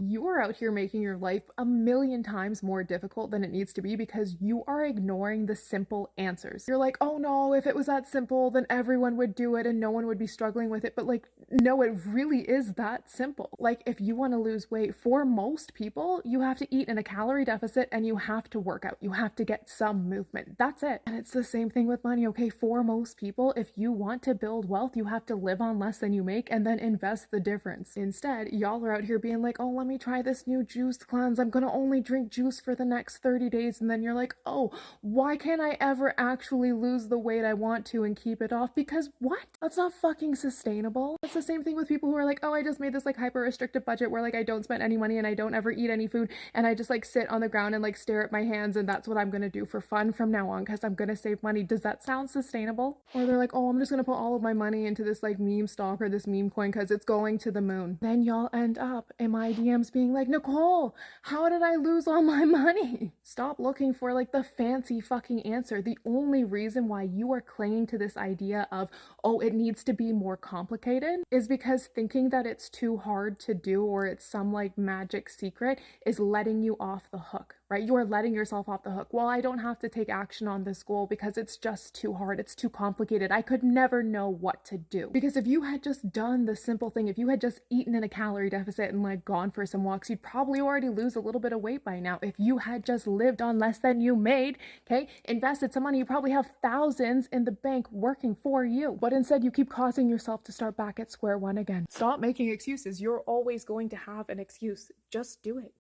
You are out here making your life a million times more difficult than it needs to be because you are ignoring the simple answers. You're like, oh no, if it was that simple, then everyone would do it and no one would be struggling with it. But like, no, it really is that simple. Like, if you want to lose weight, for most people, you have to eat in a calorie deficit and you have to work out. You have to get some movement. That's it. And it's the same thing with money, okay? For most people, if you want to build wealth, you have to live on less than you make and then invest the difference. Instead, y'all are out here being like, oh, let me try this new juice cleanse. I'm gonna only drink juice for the next 30 days. And then you're like, oh, why can't I ever actually lose the weight I want to and keep it off? Because what? That's not fucking sustainable. It's the same thing with people who are like, oh, I just made this like hyper restrictive budget where like I don't spend any money and I don't ever eat any food and I just like sit on the ground and like stare at my hands and that's what I'm gonna do for fun from now on because I'm gonna save money. Does that sound sustainable? Or they're like, oh, I'm just gonna put all of my money into this like meme stock or this meme coin because it's going to the moon. Then y'all end up in my DMs being like, Nicole, how did I lose all my money? Stop looking for like the fancy fucking answer. The only reason why you are clinging to this idea of, oh, it needs to be more complicated is because thinking that it's too hard to do or it's some like magic secret is letting you off the hook, right? You are letting yourself off the hook. Well, I don't have to take action on this goal because it's just too hard. It's too complicated. I could never know what to do. Because if you had just done the simple thing, if you had just eaten in a calorie deficit and like gone for some walks, you'd probably already lose a little bit of weight by now. If you had just lived on less than you made, okay, invested some money, you probably have thousands in the bank working for you. But instead you keep causing yourself to start back at square one again. Stop making excuses. You're always going to have an excuse. Just do it.